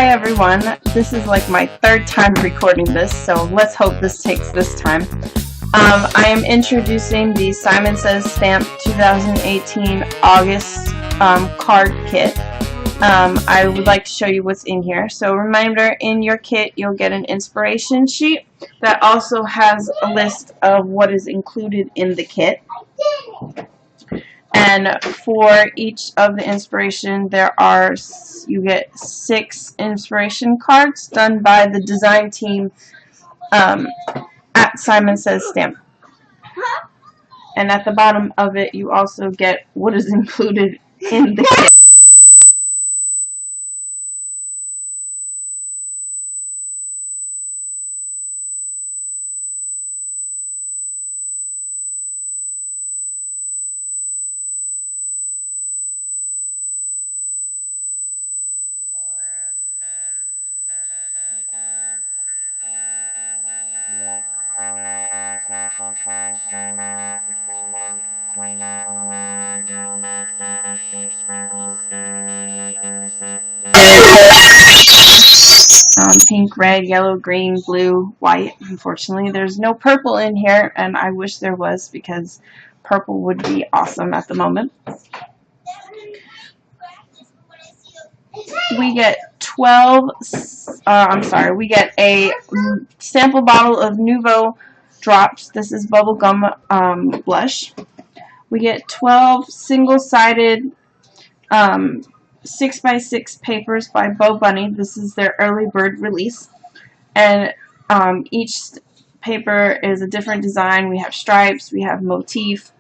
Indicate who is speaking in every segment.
Speaker 1: Hi everyone, this is like my third time recording this, so let's hope this takes this time. I am introducing the Simon Says Stamp 2018 August card kit. I would like to show you what's in here. So remember, in your kit you'll get an inspiration sheet that also has a list of what is included in the kit. And for each of the inspiration, you get 6 inspiration cards done by the design team at Simon Says Stamp. And at the bottom of it, you also get what is included in the kit. Pink, red, yellow, green, blue, white. Unfortunately, there's no purple in here, and I wish there was because purple would be awesome at the moment. We get we get a sample bottle of Nuvo drops. This is bubblegum blush. We get 12 single-sided 6x6 papers by Bo Bunny. This is their early bird release. And each paper is a different design. We have stripes, we have motif,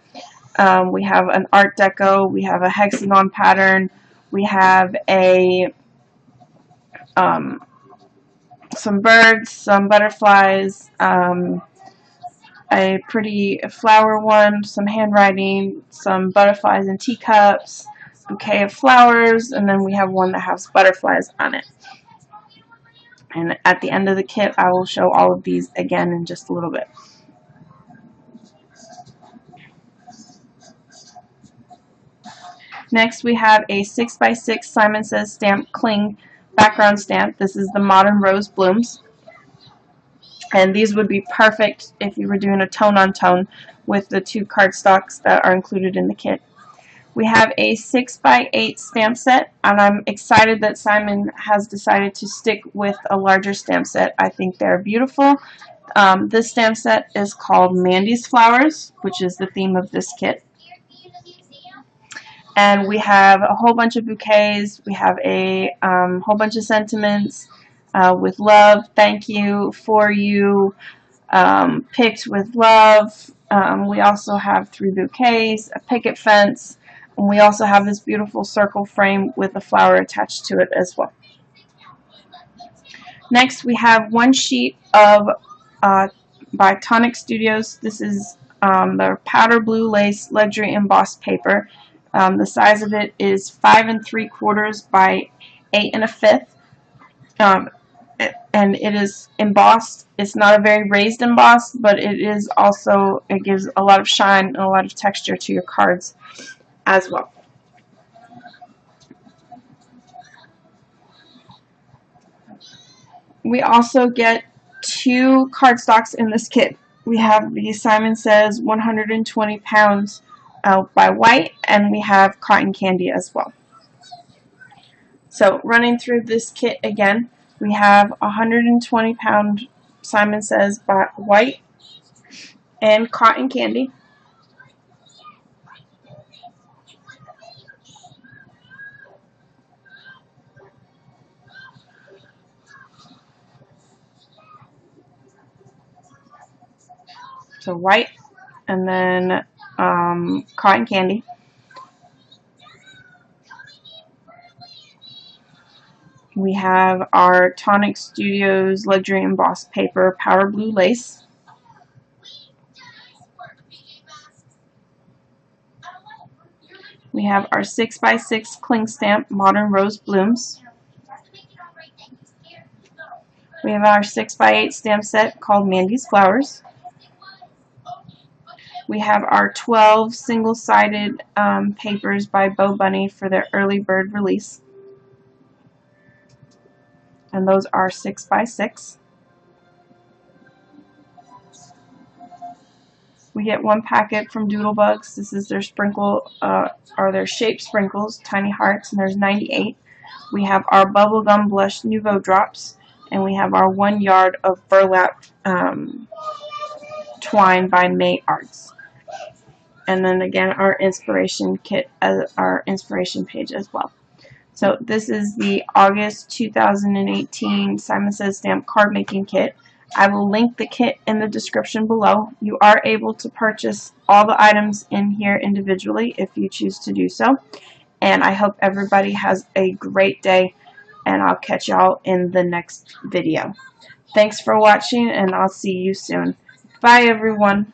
Speaker 1: we have an art deco, we have a hexagon pattern, we have some birds, some butterflies, a pretty flower one, some handwriting, some butterflies and teacups, bouquet of flowers, and then we have one that has butterflies on it. And at the end of the kit, I will show all of these again in just a little bit. Next, we have a 6x6 Simon Says Stamp Cling background stamp. This is the Modern Rose Blooms. And these would be perfect if you were doing a tone-on-tone with the 2 cardstocks that are included in the kit. We have a 6x8 stamp set, and I'm excited that Simon has decided to stick with a larger stamp set. I think they're beautiful. This stamp set is called Mandy's Flowers, which is the theme of this kit. And we have a whole bunch of bouquets. We have a whole bunch of sentiments with love, thank you, for you, picked with love. We also have 3 bouquets, a picket fence, and we also have this beautiful circle frame with a flower attached to it as well. Next, we have one sheet of by Tonic Studios. This is their powder blue lace luxury embossed paper. The size of it is 5 3/4 by 8 1/5, and it is embossed. It's not a very raised emboss, but it gives a lot of shine and a lot of texture to your cards as well. We also get 2 cardstocks in this kit. We have the Simon Says 120 pounds by White, and we have Cotton Candy as well. So running through this kit again, we have 120 pound Simon Says by White and Cotton Candy. So white, and then Cotton Candy. We have our Tonic Studios Luxury Embossed Paper Powder Blue Lace. We have our 6x6 Cling Stamp Modern Rose Blooms. We have our 6x8 stamp set called Mandy's Flowers. We have our 12 single-sided papers by Bo Bunny for their early bird release. and those are 6 by 6. We get one packet from Doodlebugs. This is their sprinkle, or their shape sprinkles, tiny hearts, and there's 98. We have our bubblegum blush Nouveau drops, and we have our 1 yard of burlap twine by May Arts. And then again, our inspiration kit, our inspiration page as well. So this is the August 2018 Simon Says Stamp card making kit. I will link the kit in the description below. You are able to purchase all the items in here individually if you choose to do so. And I hope everybody has a great day, and I'll catch y'all in the next video. Thanks for watching, and I'll see you soon. Bye, everyone.